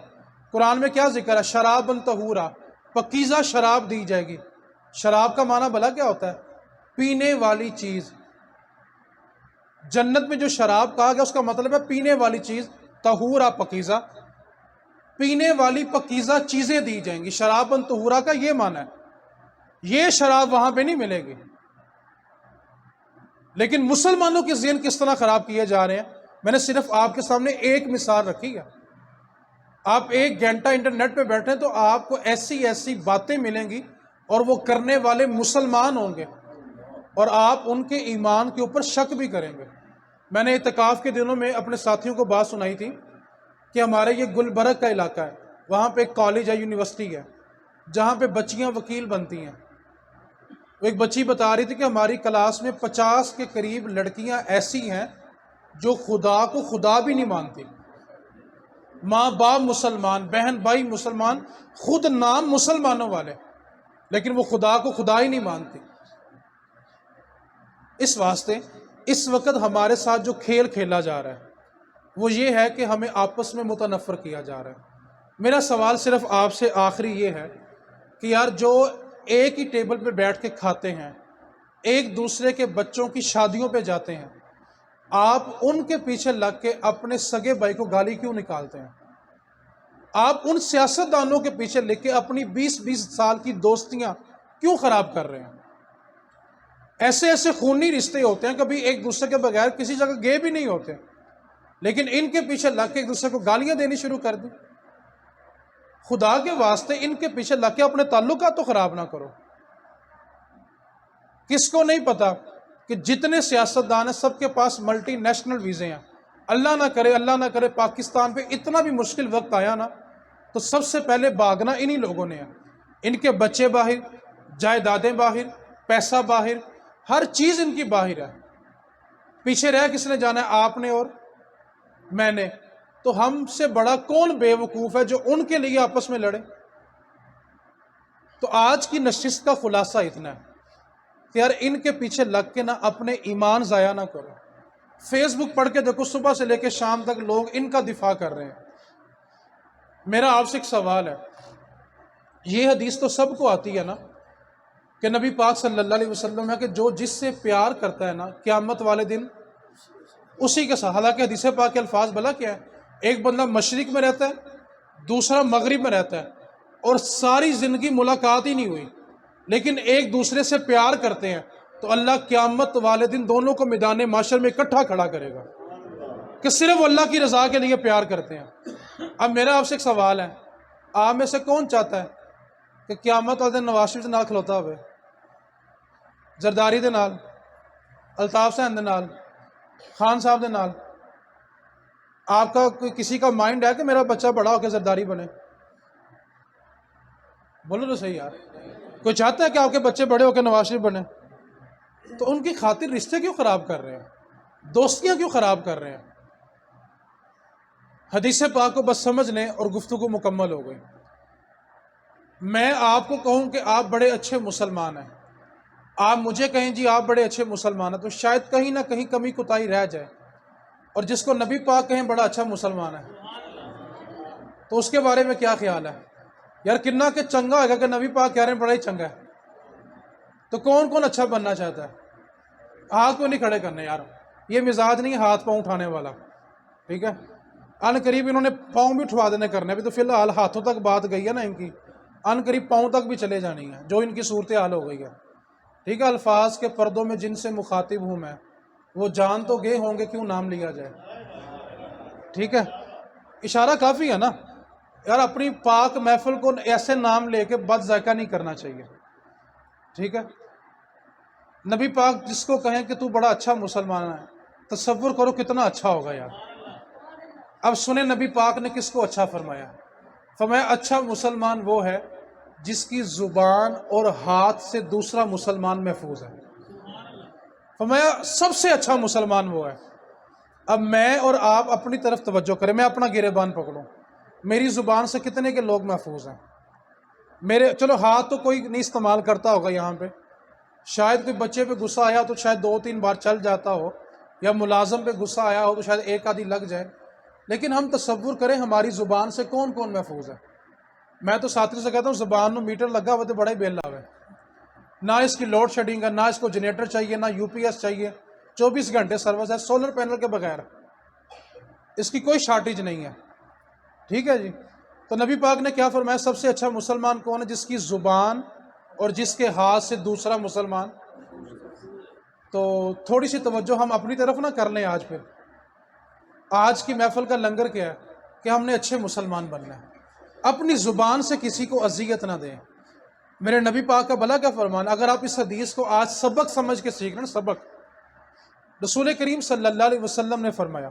قرآن میں کیا ذکر ہے؟ شرابن طہورا، پکیزہ شراب دی جائے گی۔ شراب کا معنی بھلا کیا ہوتا ہے؟ پینے والی چیز۔ جنت میں جو شراب کہا گیا اس کا مطلب ہے پینے والی چیز، طہورا پکیزہ، پینے والی پکیزہ چیزیں دی جائیں گی۔ شرابن طہورا کا یہ معنی ہے۔ یہ شراب وہاں پہ نہیں ملے گی۔ لیکن مسلمانوں کے ذہن کس طرح خراب کیے جا رہے ہیں، میں نے صرف آپ کے سامنے ایک مثال رکھی ہے۔ آپ ایک گھنٹہ انٹرنیٹ پہ بیٹھیں تو آپ کو ایسی ایسی باتیں ملیں گی، اور وہ کرنے والے مسلمان ہوں گے، اور آپ ان کے ایمان کے اوپر شک بھی کریں گے۔ میں نے اعتکاف کے دنوں میں اپنے ساتھیوں کو بات سنائی تھی کہ ہمارے یہ گلبرگ کا علاقہ ہے، وہاں پہ ایک کالج ہے، یونیورسٹی ہے، جہاں پہ بچیاں وکیل بنتی ہیں۔ وہ ایک بچی بتا رہی تھی کہ ہماری کلاس میں 50 کے قریب لڑکیاں ایسی ہیں جو خدا کو خدا بھی نہیں مانتی، ماں باپ مسلمان، بہن بھائی مسلمان، خود نام مسلمانوں والے، لیکن وہ خدا کو خدا ہی نہیں مانتی۔ اس واسطے اس وقت ہمارے ساتھ جو کھیل کھیلا جا رہا ہے وہ یہ ہے کہ ہمیں آپس میں متنفر کیا جا رہا ہے۔ میرا سوال صرف آپ سے آخری یہ ہے کہ یار جو ایک ہی ٹیبل پہ بیٹھ کے کھاتے ہیں، ایک دوسرے کے بچوں کی شادیوں پہ جاتے ہیں، آپ ان کے پیچھے لگ کے اپنے سگے بھائی کو گالی کیوں نکالتے ہیں؟ آپ ان سیاستدانوں کے پیچھے لگ کے اپنی 20 سال کی دوستیاں کیوں خراب کر رہے ہیں؟ ایسے ایسے خونی رشتے ہوتے ہیں، کبھی ایک دوسرے کے بغیر کسی جگہ گئے بھی نہیں ہوتے، لیکن ان کے پیچھے لگ کے ایک دوسرے کو گالیاں دینی شروع کر دیں۔ خدا کے واسطے ان کے پیچھے لگ کے اپنے تعلقات تو خراب نہ کرو۔ کس کو نہیں پتا کہ جتنے سیاستدان ہیں سب کے پاس ملٹی نیشنل ویزے ہیں؟ اللہ نہ کرے پاکستان پہ اتنا بھی مشکل وقت آیا نا تو سب سے پہلے بھاگنا انہی لوگوں نے ہے۔ ان کے بچے باہر، جائیدادیں باہر، پیسہ باہر، ہر چیز ان کی باہر ہے۔ پیچھے رہ کس نے جانا ہے؟ آپ نے اور میں نے۔ تو ہم سے بڑا کون بے وقوف ہے جو ان کے لیے آپس میں لڑے؟ تو آج کی نشست کا خلاصہ اتنا ہے کہ یار ان کے پیچھے لگ کے نہ اپنے ایمان ضائع نہ کرو۔ فیس بک پڑھ کے دیکھو، صبح سے لے کے شام تک لوگ ان کا دفاع کر رہے ہیں۔ میرا آپ سے ایک سوال ہے، یہ حدیث تو سب کو آتی ہے نا کہ نبی پاک صلی اللہ علیہ وسلم ہے کہ جو جس سے پیار کرتا ہے نا قیامت والے دن اسی کے ساتھ، حالانکہ حدیث پاک کے الفاظ بھلا کیا ہے، ایک بندہ مشرق میں رہتا ہے، دوسرا مغرب میں رہتا ہے، اور ساری زندگی ملاقات ہی نہیں ہوئی، لیکن ایک دوسرے سے پیار کرتے ہیں، تو اللہ قیامت والے دن دونوں کو میدان محشر میں اکٹھا کھڑا کرے گا کہ صرف اللہ کی رضا کے لیے پیار کرتے ہیں۔ اب میرا آپ سے ایک سوال ہے، آپ میں سے کون چاہتا ہے کہ قیامت والے دن نواز شریف دے نال کھلوتا ہوئے، زرداری دے نال، الطاف صاحب دے نال، خان صاحب دے نال؟ آپ کا کسی کا مائنڈ ہے کہ میرا بچہ بڑا ہو کے زرداری بنے؟ بولو تو صحیح یار، کوئی چاہتا ہے کہ آپ کے بچے بڑے ہو کے نواز شریف بنے؟ تو ان کی خاطر رشتے کیوں خراب کر رہے ہیں؟ دوستیاں کیوں خراب کر رہے ہیں؟ حدیث پاک کو بس سمجھ لیں اور گفتگو مکمل ہو گئی۔ میں آپ کو کہوں کہ آپ بڑے اچھے مسلمان ہیں، آپ مجھے کہیں جی آپ بڑے اچھے مسلمان ہیں، تو شاید کہیں نہ کہیں کمی کوتاہی رہ جائے، اور جس کو نبی پاک کہیں بڑا اچھا مسلمان ہے تو اس کے بارے میں کیا خیال ہے؟ یار کنہ کہ چنگا ہوگا کہ نبی پاک کہہ رہے ہیں بڑا ہی چنگا ہے، تو کون کون اچھا بننا چاہتا ہے؟ ہاتھ کو نہیں کھڑے کرنے یار، یہ مزاج نہیں ہاتھ پاؤں اٹھانے والا، ٹھیک ہے؟ ان قریب انہوں نے پاؤں بھی اٹھوا دینے کرنے، ابھی تو فی الحال ہاتھوں تک بات گئی ہے نا ان کی، ان قریب پاؤں تک بھی چلے جانی ہے، جو ان کی صورتحال ہو گئی ہے، ٹھیک ہے؟ الفاظ کے پردوں میں جن سے مخاطب ہوں میں، وہ جان تو گئے ہوں گے کیوں نام لیا جائے، ٹھیک ہے؟ اشارہ کافی ہے نا یار، اپنی پاک محفل کو ایسے نام لے کے بد ذائقہ نہیں کرنا چاہیے، ٹھیک ہے؟ نبی پاک جس کو کہیں کہ تو بڑا اچھا مسلمان ہے، تصور کرو کتنا اچھا ہوگا یار۔ اب سنیں نبی پاک نے کس کو اچھا فرمایا؟ فرمایا اچھا مسلمان وہ ہے جس کی زبان اور ہاتھ سے دوسرا مسلمان محفوظ ہے۔ فرمایا سب سے اچھا مسلمان وہ ہے۔ اب میں اور آپ اپنی طرف توجہ کریں، میں اپنا گریبان پکڑوں، میری زبان سے کتنے کے لوگ محفوظ ہیں؟ میرے چلو ہاتھ تو کوئی نہیں استعمال کرتا ہوگا یہاں پہ، شاید کوئی بچے پہ غصہ آیا تو شاید 2-3 بار چل جاتا ہو، یا ملازم پہ غصہ آیا ہو تو شاید ایک آدھی لگ جائے، لیکن ہم تصور کریں ہماری زبان سے کون کون محفوظ ہے؟ میں تو ساتھی سے کہتا ہوں زبان نو میٹر لگا ہوا تو بڑا ہی بیل ہے، نہ اس کی لوڈ شیڈنگ ہے، نہ اس کو جنریٹر چاہیے، نہ یو پی ایس چاہیے، 24 گھنٹے سروس ہے، سولر پینل کے بغیر اس کی کوئی شارٹیج نہیں ہے، ٹھیک ہے جی؟ تو نبی پاک نے کیا فرمایا؟ سب سے اچھا مسلمان کون ہے؟ جس کی زبان اور جس کے ہاتھ سے دوسرا مسلمان۔ تو تھوڑی سی توجہ ہم اپنی طرف نہ کر لیں آج پہ۔ آج کی محفل کا لنگر کیا ہے کہ ہم نے اچھے مسلمان بننا ہے، اپنی زبان سے کسی کو اذیت نہ دیں۔ میرے نبی پاک کا بھلا کیا فرمان، اگر آپ اس حدیث کو آج سبق سمجھ کے سیکھ رہے ہیں، سبق رسول کریم صلی اللہ علیہ وسلم نے فرمایا،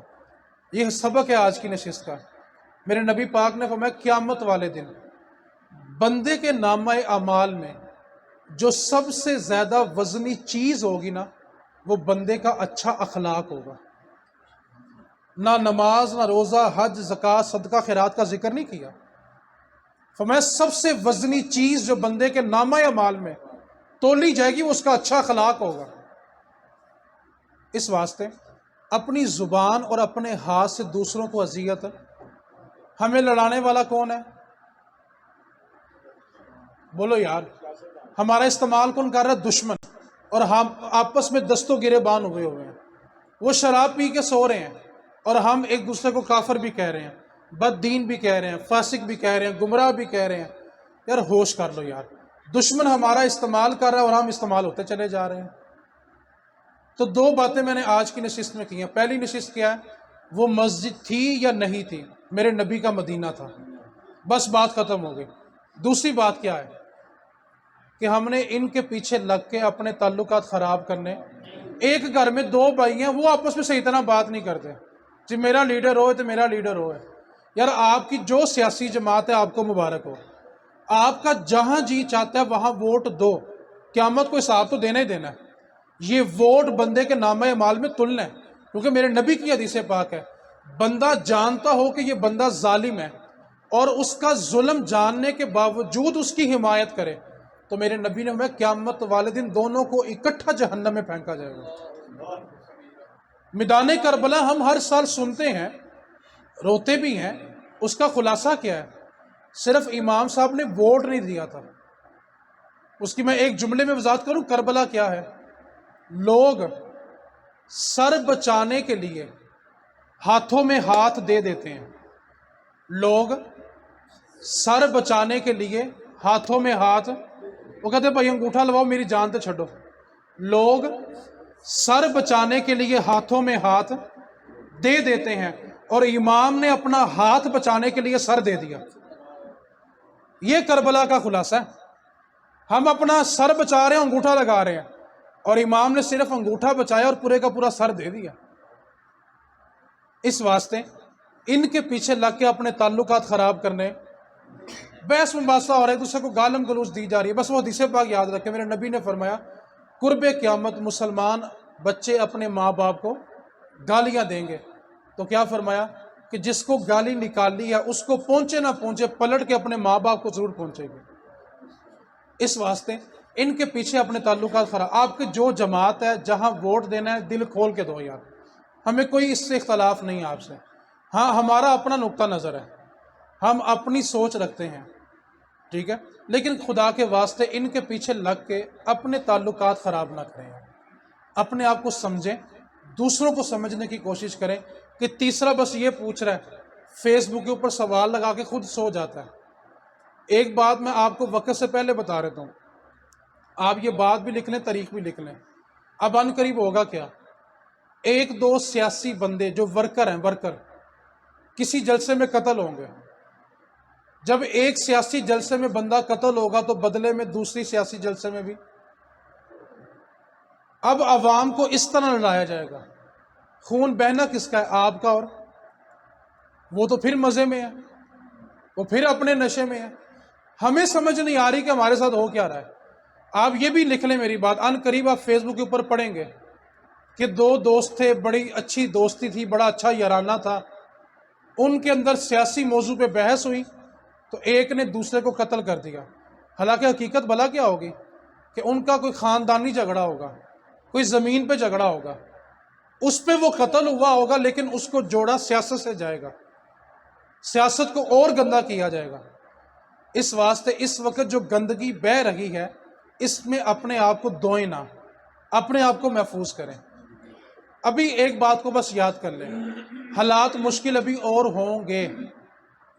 یہ سبق ہے آج کی نشست کا۔ میرے نبی پاک نے فرمایا قیامت والے دن بندے کے نامہ اعمال میں جو سب سے زیادہ وزنی چیز ہوگی نا، وہ بندے کا اچھا اخلاق ہوگا۔ نہ نماز، نہ روزہ، حج، زکوٰۃ، صدقہ، خیرات کا ذکر نہیں کیا، فرمایا سب سے وزنی چیز جو بندے کے نامہ اعمال میں تولی جائے گی وہ اس کا اچھا اخلاق ہوگا۔ اس واسطے اپنی زبان اور اپنے ہاتھ سے دوسروں کو اذیت، ہمیں لڑانے والا کون ہے؟ بولو یار، ہمارا استعمال کون کر رہا ہے؟ دشمن، اور ہم آپس میں دستوں گرے بان ہوئے ہیں۔ وہ شراب پی کے سو رہے ہیں اور ہم ایک دوسرے کو کافر بھی کہہ رہے ہیں، بد دین بھی کہہ رہے ہیں، فاسق بھی کہہ رہے ہیں، گمراہ بھی کہہ رہے ہیں۔ یار ہوش کر لو یار، دشمن ہمارا استعمال کر رہا ہے اور ہم استعمال ہوتے چلے جا رہے ہیں۔ تو دو باتیں میں نے آج کی نشست میں کی ہیں۔ پہلی نشست کیا ہے؟ وہ مسجد تھی یا نہیں تھی؟ میرے نبی کا مدینہ تھا، بس بات ختم ہو گئی۔ دوسری بات کیا ہے کہ ہم نے ان کے پیچھے لگ کے اپنے تعلقات خراب کرنے۔ ایک گھر میں دو بھائی ہیں، وہ آپس میں صحیح طرح بات نہیں کرتے، جی میرا لیڈر ہو تو میرا لیڈر ہو۔ یار آپ کی جو سیاسی جماعت ہے آپ کو مبارک ہو، آپ کا جہاں جی چاہتا ہے وہاں ووٹ دو، قیامت کو حساب تو دینا ہی دینا ہے۔ یہ ووٹ بندے کے نامہ اعمال میں تلنا ہے، کیونکہ میرے نبی کی حدیث پاک ہے، بندہ جانتا ہو کہ یہ بندہ ظالم ہے اور اس کا ظلم جاننے کے باوجود اس کی حمایت کرے، تو میرے نبی نے ہمیں قیامت والے دن دونوں کو اکٹھا جہنم میں پھینکا جائے گا۔ میدان کربلا ہم ہر سال سنتے ہیں، روتے بھی ہیں، اس کا خلاصہ کیا ہے؟ صرف امام صاحب نے ووٹ نہیں دیا تھا۔ اس کی میں ایک جملے میں وضاحت کروں، کربلا کیا ہے؟ لوگ سر بچانے کے لیے ہاتھوں میں ہاتھ دے دیتے ہیں، لوگ سر بچانے کے لیے ہاتھوں میں ہاتھ، وہ کہتے ہیں بھائی انگوٹھا لگاؤ میری جان تے چھڈو۔ لوگ سر بچانے کے لیے ہاتھوں میں ہاتھ دے دیتے ہیں اور امام نے اپنا ہاتھ بچانے کے لیے سر دے دیا۔ یہ کربلا کا خلاصہ ہے۔ ہم اپنا سر بچا رہے ہیں، انگوٹھا لگا رہے ہیں، اور امام نے صرف انگوٹھا بچایا اور پورے کا پورا سر دے دیا۔ اس واسطے ان کے پیچھے لگ کے اپنے تعلقات خراب کرنے، بحث مباحثہ ہو رہا ہے، دوسرے کو گالم گلوچ دی جا رہی ہے، بس وہ حدیث پاک یاد رکھیں۔ میرے نبی نے فرمایا قرب قیامت مسلمان بچے اپنے ماں باپ کو گالیاں دیں گے، تو کیا فرمایا کہ جس کو گالی نکالی ہے اس کو پہنچے نہ پہنچے پلٹ کے اپنے ماں باپ کو ضرور پہنچے گی۔ اس واسطے ان کے پیچھے اپنے تعلقات خراب۔ آپ کی جو جماعت ہے، جہاں ووٹ دینا ہے دل کھول کے دو یار، ہمیں کوئی اس سے اختلاف نہیں آپ سے۔ ہاں ہمارا اپنا نقطہ نظر ہے، ہم اپنی سوچ رکھتے ہیں، ٹھیک ہے، لیکن خدا کے واسطے ان کے پیچھے لگ کے اپنے تعلقات خراب نہ کریں، اپنے آپ کو سمجھیں، دوسروں کو سمجھنے کی کوشش کریں۔ کہ تیسرا بس یہ پوچھ رہا ہے، فیس بک کے اوپر سوال لگا کے خود سو جاتا ہے۔ ایک بات میں آپ کو وقت سے پہلے بتا رہتا ہوں، آپ یہ بات بھی لکھ لیں، تاریخ بھی لکھ لیں۔ اب ان قریب ہوگا کیا؟ ایک دو سیاسی بندے جو ورکر ہیں، ورکر کسی جلسے میں قتل ہوں گے۔ جب ایک سیاسی جلسے میں بندہ قتل ہوگا تو بدلے میں دوسری سیاسی جلسے میں بھی اب عوام کو اس طرح لڑایا جائے گا۔ خون بہنا کس کا ہے؟ آپ کا، اور وہ تو پھر مزے میں ہے، وہ پھر اپنے نشے میں ہے۔ ہمیں سمجھ نہیں آ رہی کہ ہمارے ساتھ ہو کیا رہا ہے۔ آپ یہ بھی لکھ لیں میری بات، ان قریب آپ فیس بک کے اوپر پڑھیں گے کہ دو دوست تھے، بڑی اچھی دوستی تھی، بڑا اچھا یارانہ تھا، ان کے اندر سیاسی موضوع پہ بحث ہوئی تو ایک نے دوسرے کو قتل کر دیا۔ حالانکہ حقیقت بھلا کیا ہوگی کہ ان کا کوئی خاندانی جھگڑا ہوگا، کوئی زمین پہ جھگڑا ہوگا، اس پہ وہ قتل ہوا ہوگا، لیکن اس کو جوڑا سیاست سے جائے گا، سیاست کو اور گندا کیا جائے گا۔ اس واسطے اس وقت جو گندگی بہہ رہی ہے اس میں اپنے آپ کو دھوئیں نہ، اپنے آپ کو محفوظ کریں۔ ابھی ایک بات کو بس یاد کر لیں، حالات مشکل ابھی اور ہوں گے،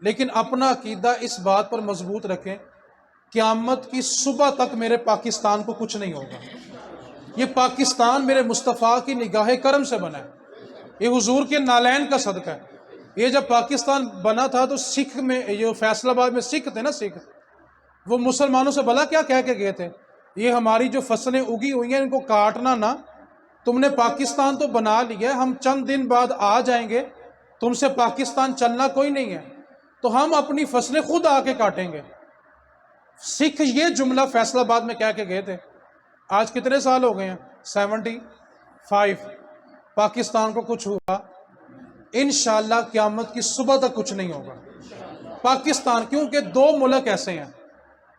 لیکن اپنا عقیدہ اس بات پر مضبوط رکھیں، قیامت کی صبح تک میرے پاکستان کو کچھ نہیں ہوگا۔ یہ پاکستان میرے مصطفیٰ کی نگاہ کرم سے بنا ہے، یہ حضور کے نالین کا صدقہ ہے۔ یہ جب پاکستان بنا تھا تو سکھ میں، یہ فیصل آباد میں سکھ تھے نا، سکھ، وہ مسلمانوں سے بھلا کیا کہہ کے گئے تھے، یہ ہماری جو فصلیں اگی ہوئی ہیں ان کو کاٹنا نہ، تم نے پاکستان تو بنا لیا ہے، ہم چند دن بعد آ جائیں گے، تم سے پاکستان چلنا کوئی نہیں ہے، تو ہم اپنی فصلیں خود آ کے کاٹیں گے۔ سکھ یہ جملہ فیصل آباد میں کہہ کے گئے تھے۔ آج کتنے سال ہو گئے ہیں؟ 75۔ پاکستان کو کچھ ہوا؟ انشاءاللہ قیامت کی صبح تک کچھ نہیں ہوگا پاکستان، کیونکہ دو ملک ایسے ہیں،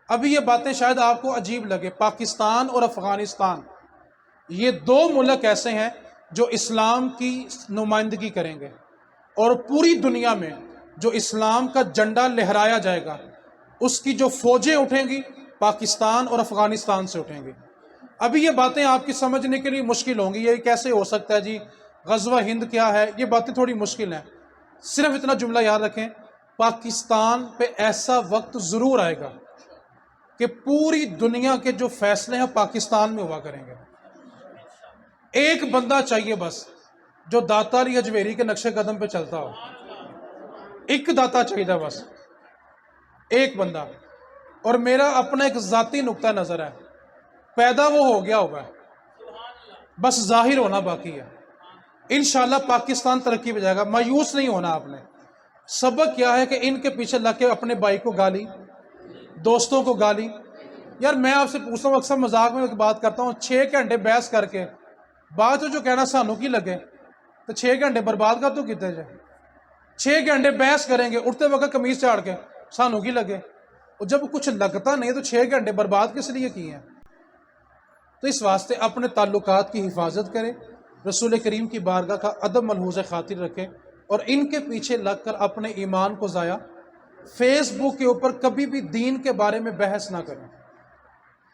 ابھی یہ باتیں شاید آپ کو عجیب لگے، پاکستان اور افغانستان، یہ دو ملک ایسے ہیں جو اسلام کی نمائندگی کریں گے، اور پوری دنیا میں جو اسلام کا جھنڈا لہرایا جائے گا، اس کی جو فوجیں اٹھیں گی پاکستان اور افغانستان سے اٹھیں گی۔ ابھی یہ باتیں آپ کی سمجھنے کے لیے مشکل ہوں گی، یہ کیسے ہو سکتا ہے جی، غزوہ ہند کیا ہے، یہ باتیں تھوڑی مشکل ہیں۔ صرف اتنا جملہ یاد رکھیں، پاکستان پہ ایسا وقت ضرور آئے گا کہ پوری دنیا کے جو فیصلے ہیں پاکستان میں ہوا کریں گے۔ ایک بندہ چاہیے بس جو داتا علی اجمیری کے نقش قدم پہ چلتا ہو، ایک داتا چاہیے بس، ایک بندہ۔ اور میرا اپنا ایک ذاتی نقطہ نظر ہے، پیدا وہ ہو گیا ہوگا، بس ظاہر ہونا باقی ہے۔ انشاءاللہ پاکستان ترقی پہ جائے گا، مایوس نہیں ہونا آپ نے۔ سبق کیا ہے کہ ان کے پیچھے لگ کے اپنے بھائی کو گالی، دوستوں کو گالی۔ یار میں آپ سے پوچھتا ہوں، اکثر مذاق میں بات کرتا ہوں، 6 گھنٹے بحث کر کے بات جو کہنا سانوں کی لگے تو 6 گھنٹے برباد کر تو کیتے جائے۔ 6 گھنٹے بحث کریں گے، اٹھتے وقت قمیض چاڑ کے سانوں کی لگے، اور جب کچھ لگتا نہیں تو 6 گھنٹے برباد کس لیے کیے ہیں؟ تو اس واسطے اپنے تعلقات کی حفاظت کریں، رسول کریم کی بارگاہ کا ادب ملحوظ خاطر رکھیں، اور ان کے پیچھے لگ کر اپنے ایمان کو ضائع، فیس بک کے اوپر کبھی بھی دین کے بارے میں بحث نہ کریں۔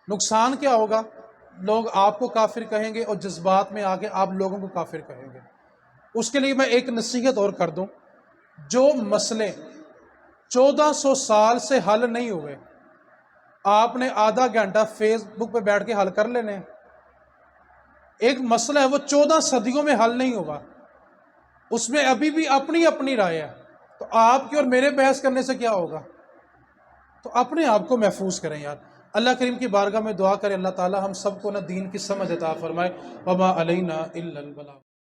نقصان کیا ہوگا؟ لوگ آپ کو کافر کہیں گے اور جذبات میں آ کے آپ لوگوں کو کافر کہیں گے۔ اس کے لیے میں ایک نصیحت اور کر دوں، جو مسئلے 1400 سال سے حل نہیں ہوئے، آپ نے آدھا گھنٹہ فیس بک پہ بیٹھ کے حل کر لینے۔ ایک مسئلہ ہے وہ 14 صدیوں میں حل نہیں ہوگا، اس میں ابھی بھی اپنی اپنی رائے ہے، تو آپ کی اور میرے بحث کرنے سے کیا ہوگا؟ تو اپنے آپ کو محفوظ کریں یار۔ اللہ کریم کی بارگاہ میں دعا کریں، اللہ تعالی ہم سب کو نہ دین کی سمجھ عطا فرمائے، وما علینا الا البلاغ۔